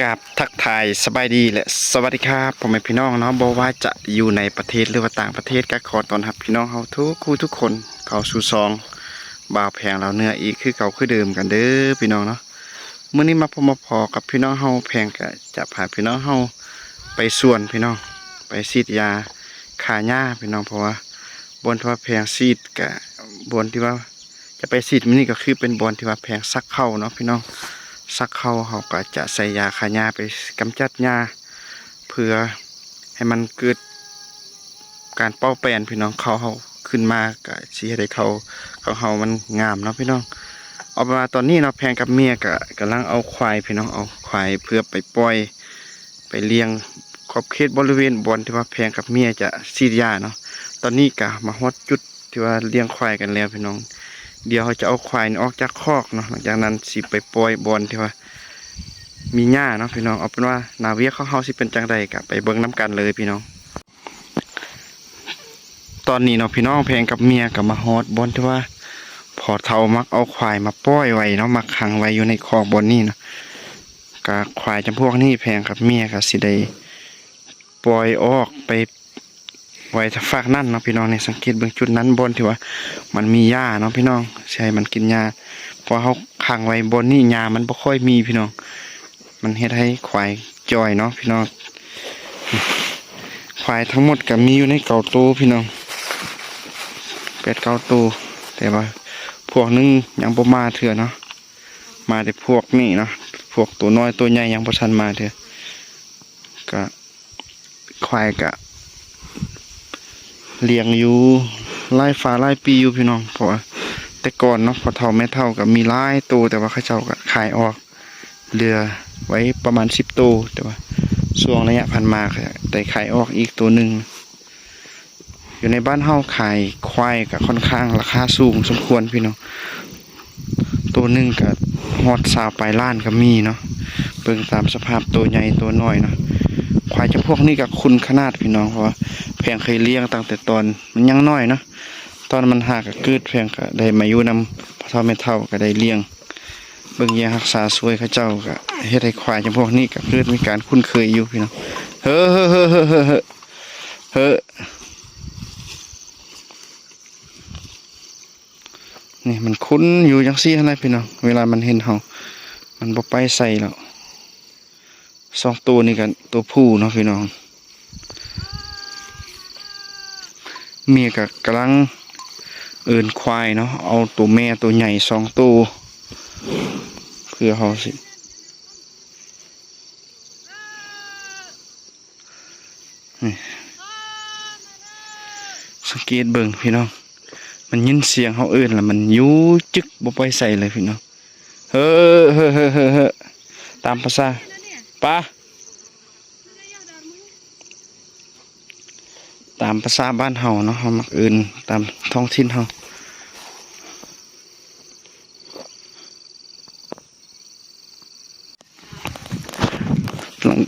กับทักทายสบายดีและสวัสดีครับผมเป็นพี่น้องเนาะบอกว่าจะอยู่ในประเทศหรือว่าต่างประเทศก็ขอต้อนรับพี่น้องเฮาทุกคู่ทุกคนเข้าสู่ซองบ่าวแพงเราเนื้ออีกคือเก่าคือเดิมกันเด้อพี่น้องเนาะมื้อนี้มาพบมาพอกับพี่น้องเฮาแพงก็จะพาพี่น้องเฮาไปสวนพี่น้องไปฉีดยาฆ่าหญ้าพี่น้องเพราะว่าบอนที่ว่าแพงฉีดกับบอนที่ว่าจะไปฉีดมื้อนี้ก็คือเป็นบอนที่ว่าแพงซักเข้าเนาะพี่น้องซักเข้าเขาก็จะใส่ยาฆ่าหญ้าไปกำจัดหญ้าเพื่อให้มันเกิดการเป้าแปลนพี่น้องเขาขึ้นมาก็สิให้ได้เขาของเฮามันงามเนาะพี่น้องเอามาตอนนี้เนาะแพงกับเมียก็กำลังเอาควายพี่น้องเอาควายเพื่อไปปล่อยไปเลี้ยงขอบเขตบริเวณบอนที่ว่าแพงกับเมียจะฉีดยาเนาะตอนนี้ก็มาฮอดจุดที่ว่าเลี้ยงควายกันแล้วพี่น้องเดี๋ยวเขาจะเอาควายออกจากคอกเนาะหลังจากนั้นสิไปปล่อยบอนที่ว่ามีหญ้าเนาะพี่น้องเอาเป็นว่านาเวียเขาสิเป็นจังใดกับไปเบิ่งน้ำกันเลยพี่น้องตอนนี้เนาะพี่น้องแพงกับเมียกับมาฮอดบอนที่ว่าพอเฒ่ามักเอาควายมาปล่อยไว้เนาะมาขังไว้อยู่ในคอกบอนนี้เนาะกับควายจำพวกนี้แพงกับเมียกับสิได้ปล่อยออกไปไว้ทางฝากนั่นเนาะพี่น้องในสังเกตเบื้องจุดนั้นบนที่ว่ามันมีหญ้าเนาะพี่น้องใช่มันกินหญ้าพอเขาขังไว้บนนี่หญ้ามันบ่ค่อยมีพี่น้องมันเฮ็ดให้ควายจอยเนาะพี่น้องควายทั้งหมดก็มีอยู่ในเก่าตู้พี่น้อง8-9ตู้แต่ว่าพวกนึงยังบ่มาเถื่อเนาะมาแต่พวกนี่เนาะพวกตัวน้อยตัวใหญ่ยังบ่ทันมาเถื่อก็ควายก็เลี้ยงอยู่ไล่ฟ้าไล่ปีอยู่พี่น้องเพราะแต่ก่อนเนาะพอเท่าแม่เท่ากับมีไล่ตัวแต่ว่าเขาเจ้าก็ขายออกเหลือไว้ประมาณ10ตัวแต่ว่าช่วงระยะผ่านมาได้ขายออกอีกตัวหนึ่งอยู่ในบ้านเฮาขายควายก็ค่อนข้างราคาสูงสมควรพี่น้องตัวหนึ่งก็ฮอด20ปลายล้านก็มีเนาะเบิ่งตามสภาพตัวใหญ่ตัวน้อยเนาะควายจำพวกนี้ก็คุณขนาดพี่น้องเพราะว่าแพงเคยเลี้ยงตั้งแต่ตอนมันยังน้อยเนาะตอนมันหากก็เกิดแพงก็ได้มาอยู่นำพ่อเฒ่าแม่เฒ่าก็ได้เลี้ยงเบิ่งแยงรักษาช่วยเขาเจ้าก็เฮ็ดให้ควายจำพวกนี้ก็เกิดมีการคุ้นเคยอยู่พี่น้องเฮ้อเฮ้อเฮ้อเฮ้อเฮ้อเฮ้อนี่มันคุ้นอยู่จังซี่หั่นแหละพี่น้องเวลามันเห็นเฮามันบ่ไปใส่แล้ว2ตัวนี่กันตัวผู้เนาะพี่น้องเมียก็กำลังเอิ้นควายเนาะเอาตัวแม่ตัวใหญ่2ตัวเพื่อเฮาสิสังเกตเบิ่งพี่น้องมันยินเสียงเฮาเอิ้นแล้วมันอยู่จึกบ่ไปใส่เลยพี่น้องเฮ้อเฮ้อเฮ้อเฮ้อเฮ้อตามภาษาป้าตามภาษาบ้านเฮาเนาะเฮามักเอิ้นตามท้องถิ่นเฮา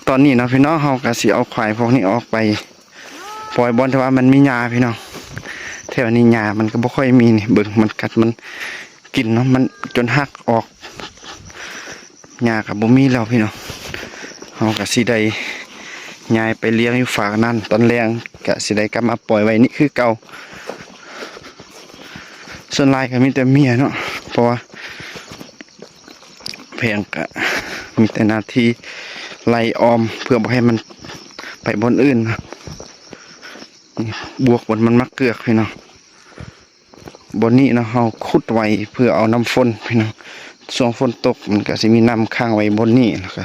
ตอนนี้เนาะพี่น้องเฮาก็สิเอาควายพวกนี้ออกไปปล่อยบอนที่ว่ามันมีหญ้าพี่น้องแถวนี้หญ้ามันก็บ่ค่อยมีนี่เบิ่งมันกัดมันกินเนาะมันจนหักออกหญ้าก็บ่มีแล้วพี่น้องเฮาก็สิได้ย้ายไปเลี้ยงอยู่ฝากนั่นตอนแรงก็สิได้กลับมาปล่อยไว้นี่คือเก่าส่วนหลายก็มีแต่เมียเนาะเพราะว่าแพงก็มีแต่หน้าที่ไล่ออมเพื่อบ่ให้มันไปบนอื่นนะบวกบนมันมักเกือกพี่น้องบนนี้นะเฮาขุดไว้เพื่อเอาน้ำฝนพี่น้องช่วงฝนตกมันก็สิมีน้ำค้างไว้บนนี้แล้วก็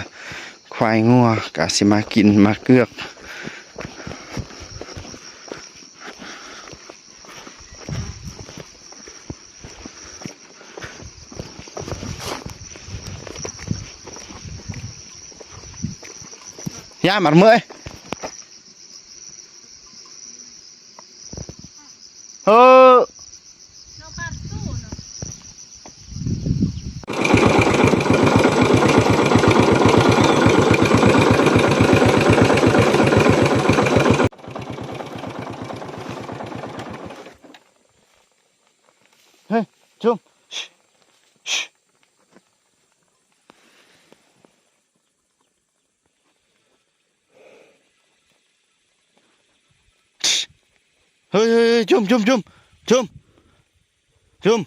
ควายงัวก็สิมากินมาเกือกย่ามัดมือเฮ้อเฮ้ยจุ่ม เฮ้ยเฮ้ยจุ่มจุ่มจุ่มจุ่มจุ่ม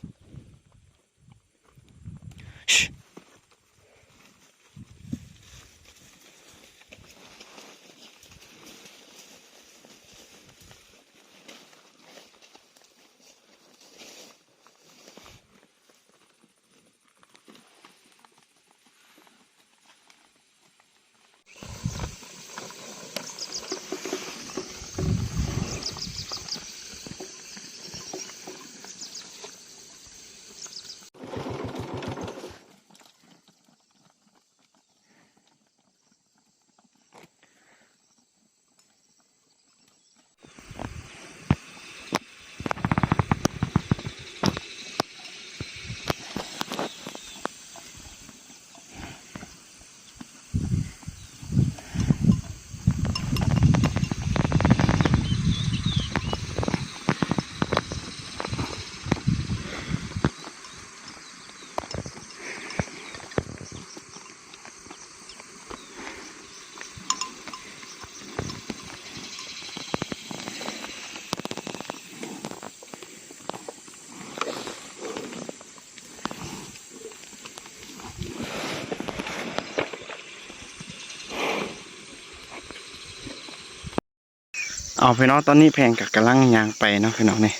เอาพี่น้องตอนนี้แพงกับกำลังยางไปเนาะพี่น้องนี่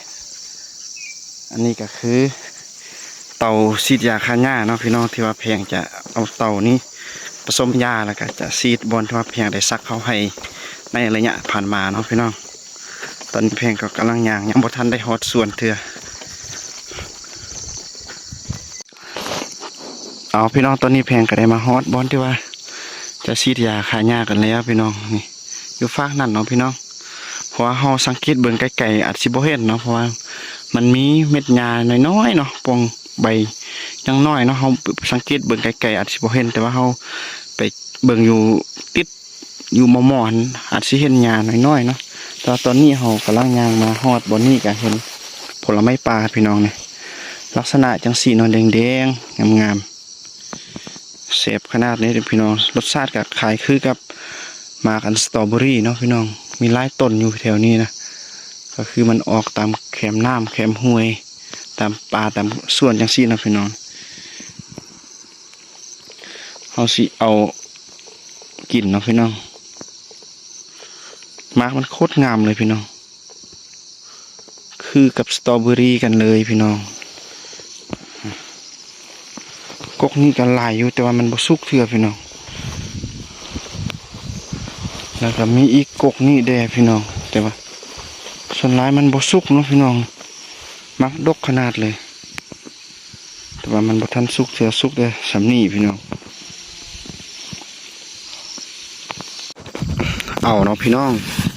อันนี้ก็คือเตาซีดยาฆ่าหญ้าเนาะพี่น้องที่ว่าแพงจะเอาเตานี้ผสมยาแล้วก็จะซีดบอลที่ว่าแพงได้ซักเข้าให้ในระยะผ่านมาเนาะพี่น้องตอนนี้แพงก็กำลังยางยังบ่ทันได้ฮอดส่วนเถื่อเอาพี่น้องตอนนี้แพงก็ได้มาฮอดบอลที่ว่าจะซีดยาฆ่าหญ้ากันแล้วพี่น้องนี่อยู่ฟากนั่นเนาะพี่น้องเพราะว่าเฮาสังเกตเบิ่งไกลๆอาจสิบ่เห็นเนาะเพราะว่ามันมีเม็ดหญ้าน้อยๆเนาะปงใบยังน้อยเนาะเฮาสังเกตเบิ่งไกลๆอาจสิบ่เห็นแต่ว่าเฮาไปเบิ่งอยู่ติดอยู่หม้อๆหั่นอาจสิเห็นหญ้าน้อยๆเนาะแต่ว่าตอนนี้เฮากำลังย่างมาฮอดบ่นี้ก็เห็นผลไม้ป่าพี่น้องนี่ลักษณะจังสีนอนแดงๆงามๆเสพขนาดนี้พี่น้องรสชาติก็คล้ายคือกับมากันสตรอเบอรี่เนาะพี่น้องมีหลายต้นอยู่แถวนี้นะก็คือมันออกตามแคมน้ำแคมห้วยตามป่าตามส่วนจังซี่นะพี่น้องเอาสิเอากินเนาะพี่น้องมากมันโคตรงามเลยพี่น้องคือกับสตรอเบอรี่กันเลยพี่น้องกกนี่ก็หลายอยู่แต่ว่ามันบ่สุกเทื่อพี่น้องแล้วก็มีอีกกกนี่แด่พี่น้องแต่ว่าส่วนหลายมันบ่สุกเนาะพี่น้องมักดกขนาดเลยแต่ว่ามันบ่ทันสุกเทื่อสุกเด้อสำนี้พี่น้องเอาเนาะพี่น้อง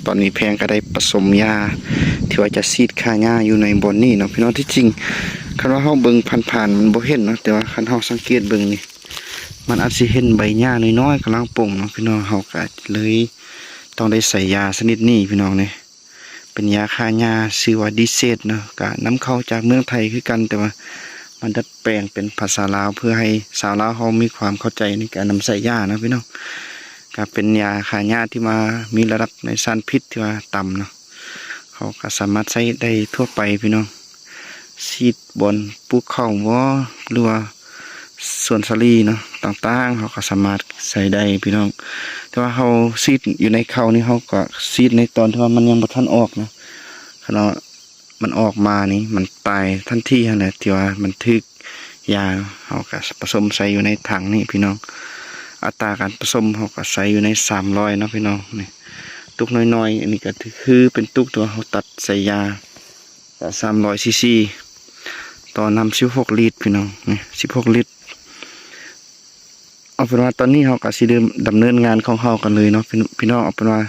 ตอนนี้แพงก็ได้ผสมยาที่ว่าจะซีดฆ่าหญ้าอยู่ในบ่อนนี้เนาะพี่น้องที่จริงคันว่าเฮาเบิ่งผ่านๆมันบ่เห็นเนาะแต่ว่าคันเฮาสังเกตเบิ่งนี่มันอาจสิเห็นใบหญ้าน้อยๆกำลังป่งเนาะพี่น้องเฮาก็เลยต้องได้ใส่ยาชนิดนี้พี่น้องนี่เป็นยาฆ่าหญ้าชื่อว่าดีเซตเนาะก็นำเข้าจากเมืองไทยคือกันแต่ว่ามันดัดแปลงเป็นภาษาลาวเพื่อให้ชาวลาวเฮามีความเข้าใจในการนำใส่ยานะพี่น้องก็เป็นยาฆ่าหญ้าที่มามีระดับในสารพิษที่ว่าต่ำเนาะเขาก็สามารถใช้ได้ทั่วไปพี่น้องซีดบนปลูกข้าวบ่หรือว่าส่วนสาลีเนาะต่างๆเขาก็สามารถใส่ได้พี่น้องแต่ว่าเขาซีดอยู่ในข้าวนี่เขาก็ซีดในตอนที่ว่ามันยังบ่ทันออกนะขณะมันออกมานี่มันตายทันทีนั่นแหละที่ว่ามันทึกยาเขาก็ผสมใส่อยู่ในถังนี่พี่น้องอัตราการผสมเขาก็ใส่อยู่ใน300เนาะพี่น้องนี่ตุกน้อยๆอันนี้ก็คือเป็นตุกตัวเขาตัดใส่ยา300 ซีซีต่อน้ำ16 ลิตรพี่น้องนี่16 ลิตรเอาเป็นว่าตอนนี้เขาก็สิดำเนินงานของเขากันเลยเนาะพี่น้องเอาเป็นว่า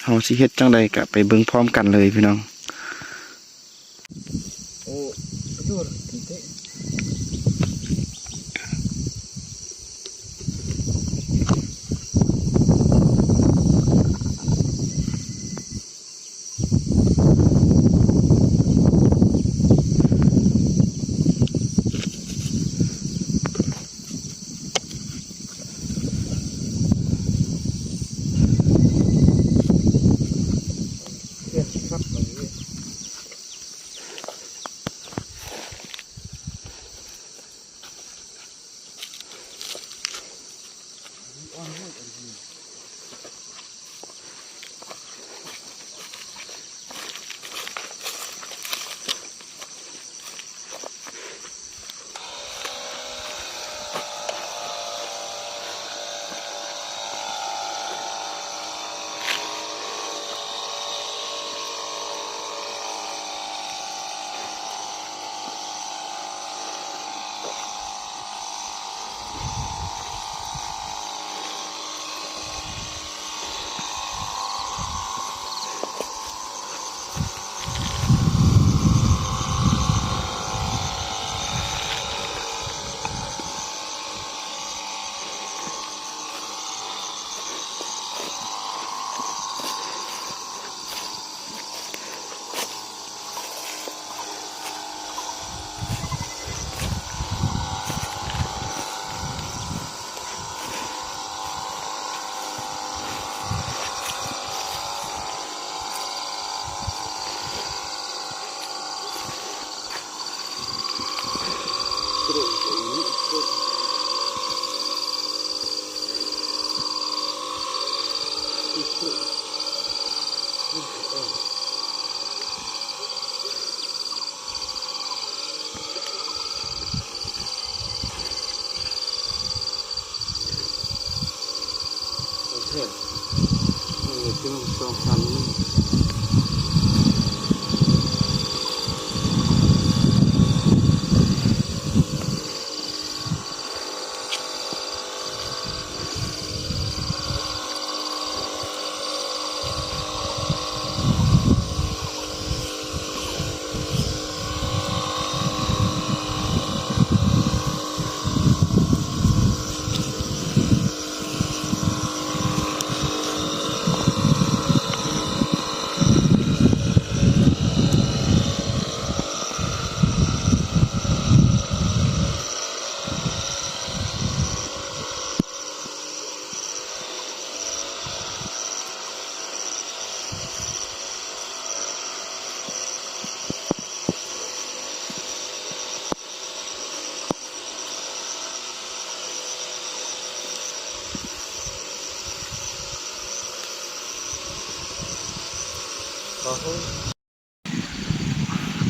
เขาสิเฮ็ดจังใดก็ไปเบิ่งพร้อมกันเลยพี่น้องโอ้ยครับ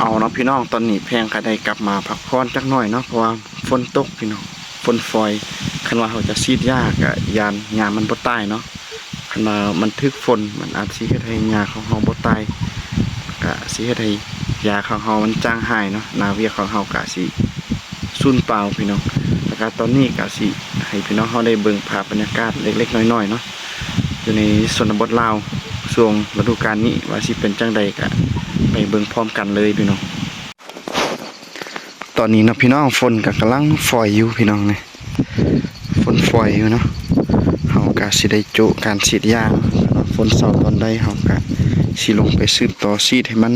เอาเนาะพี่น้องตอนนี้แพงก็ได้กลับมาพักผ่อนจักหน่อยเนาะเพราะว่าฝนตกพี่น้องฝนฟอยคันว่าเขาจะซีดหญ้าก็ยามมันบ่ตายเนาะคันว่ามันถึกฝนมันอาจสิเฮ็ดให้หญ้าของเฮาบ่ตายก็สิเฮ็ดให้หญ้าของเฮามันจางหายเนาะหน้าเวียกของเฮาก็สิสูญเปล่าพี่น้องแล้วก็ตอนนี้ก็สิให้พี่น้องเฮาได้เบิ่งภาพบรรยากาศเล็กๆน้อยๆเนาะอยู่ในชนบทลาวช่วงฤดูกาลนี้ว่าสิเป็นจังใดก็ไปเบิ่งพร้อมกันเลยพี่น้องตอนนี้เนาะพี่น้องฝนก็กำลังฝอยอยู่พี่น้องนี่ฝนฝอยอยู่เนาะเฮาก็สิได้โจะการฉีดยางฝนเศร้าตอนใดเฮาก็สิลงไปสืบต่อซีดให้มัน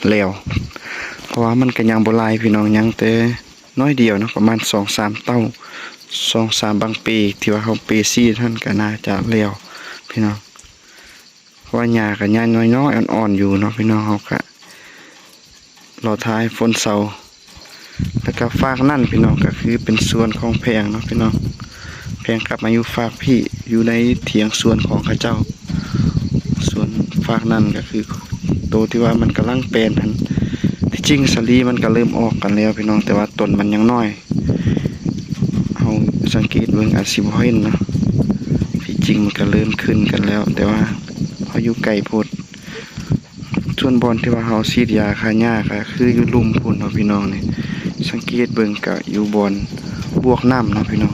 แล้วเพราะว่ามันก็ยังบ่หลายพี่น้องยังแต่น้อยเดียวเนาะประมาณ 2-3 เต้า 2-3 บางปีที่ว่าเฮาเปซีดท่านก็น่าจะแล้วพี่น้องเพราะว่าหญ้าก็หญ้าน้อยๆอ่อนๆอยู่เนาะพี่น้องเฮาก็รอท้ายฝนเศร้าแล้วก็ฝากนั่นพี่น้องก็คือเป็นส่วนของแพงเนาะพี่น้องแพงกลับมาอยู่ฝากพี่อยู่ในเถียงส่วนของข้าเจ้าส่วนฝากนั่นก็คือโตที่ว่ามันกำลังเป็นนั้นที่จริงสลีมันก็เริ่มออกกันแล้วพี่น้องแต่ว่าต้นมันยังน้อยเอาสังเกตเบิ่งอาจสิบ่เห็นเนาะที่จริงมันก็เริ่มขึ้นกันแล้วแต่ว่าเฮาอยู่ไกลโพดส่วนบอนที่ว่าเฮาฉีดยาฆ่าหญ้าก็คืออยู่ลุ่มพุ่นเนาะพี่น้องนี่สังเกตเบิ่งก็อยู่บอนบวกน้ำเนาะพี่น้อง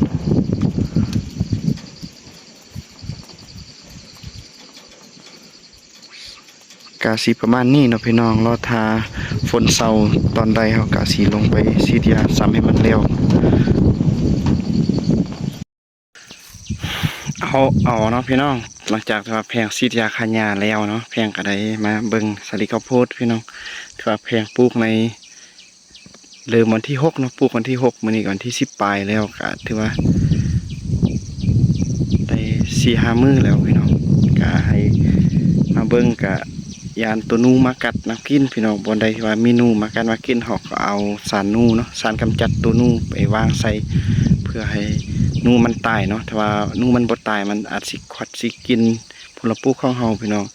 กาสีประมาณนี้เนาะพี่น้องรอทาฝนเศร้าตอนใดเฮากาสีลงไปฉีดยาซ้ำให้มันเร็วเอาเนาะพี่น้องหลังจากที่ว่าแพงฉีดยาฆ่าหญ้าแล้วเนาะแพงก็ได้มาเบิ่งสาลีข้าวโพดพี่น้องที่ว่าแพงปลูกในเริ่มวันที่6เนาะปลูกวันที่6มื้อนี้วันที่10ปลายแล้วก็ถือว่าได้ 4-5 มื้อแล้วพี่น้องก็ให้มาเบิ่งก็ยานตัวนูมากัดมากินพี่น้องบนใดที่ว่ามีนูมากัดมากินเฮาก็เอาสารนูเนาะสารกำจัดตัวนูไปวางใส่เพื่อให้ งูมันตายเนาะถ้าว่างูมันบ่ตายมันอาจสิขวัดสิกินผลปลูกของเฮาพี่น้อง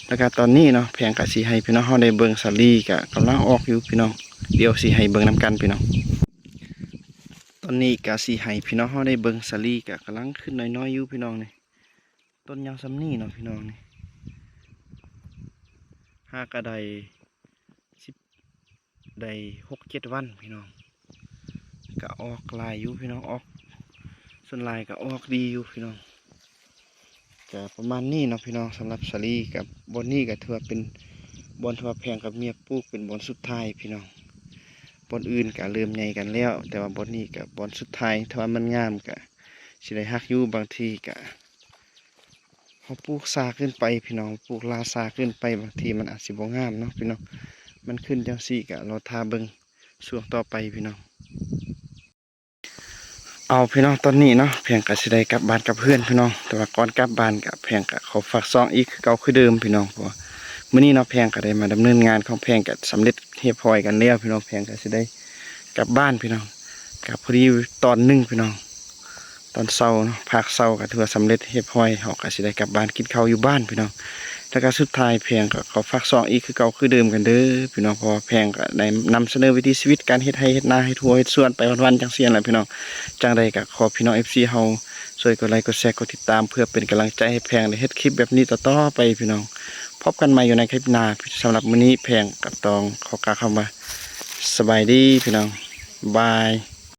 แล้วก็ตอนนี้เนาะแพงก็สิให้พี่น้องเฮาได้เบิ่งสาลีก็กำลังออกอยู่พี่น้องเดี๋ยวสิให้เบิ่งนํกันพี่น้องตอนนี้ก็สิให้พี่น้องเฮาได้เบิ่งสาลีก็กำลังขึ้นน้อยๆอยู่พี่น้องนี่ต้นยางซำนี้เนาะพี่น้องนี่หากก็ได้10ได้6-7 วันพี่น้องก็ออกหลายอยู่พี่น้องออกส่วนหลายก็ออกดีอยู่พี่น้องก็ประมาณนี้เนาะพี่น้องสำหรับสาลีกับบอนนี่ก็ถือว่าเป็นบอนที่ว่าแพงกับเมียปลูกเป็นบอนสุดท้ายพี่น้องบอนอื่นก็เริ่มใหญ่กันแล้ว แต่ว่าบอนนี้กับบอนสุดท้ายถ้าว่ามันงามก็สิได้ฮักอยู่บางทีก็เขาปลูกซาขึ้นไปพี่น้องปลูกลาซาขึ้นไปบางทีมันอาจสิบ่งามเนาะพี่น้องมันขึ้นจังซี่ก็รอทาเบิ่งช่วงต่อไปพี่น้องเอาพี่น้องตอนนี้เนาะแพงก็สิได้กลับบ้านกับเพื่อนพี่น้องแต่ว่าก่อนกลับบ้านก็แพงก็ขอฝากซองอีกคือเก่าคือเดิมพี่น้องเพราะว่ามื้อนี้เนาะแพงก็ได้มาดำเนินงานของแพงก็สำเร็จเรียบร้อยกันแล้วพี่น้องแพงก็สิได้กลับบ้านพี่น้องก็พอดีตอนหนึงพี่น้องตอนเช้าเนาะภาคเช้าก็ถือว่าสำเร็จเรียบร้อยเฮาก็สิได้กลับบ้านกินข้าวอยู่บ้านพี่น้องแล้วก็สุดท้ายแพงก็ขอฝากซองอีกคือเก่าคือเดิมกันเด้อพี่น้องเพราะว่าแพงก็ได้นำเสนอวิถีชีวิตการเฮ็ดไร่เฮ็ดนาให้ทั่วเฮ็ดสวนไปวันๆจังซี่แหละพี่น้องจังใดก็ขอพี่น้อง FC เฮาช่วยกดไลค์กดแชร์กดติดตามเพื่อเป็นกำลังใจให้แพงได้เฮ็ดคลิปแบบนี้ต่อๆไปพี่น้องพบกันใหม่อยู่ในคลิปหน้าสำหรับมื้อนี้แพงกับตองขอกล่าวคำว่าสบายดีพี่น้องบาย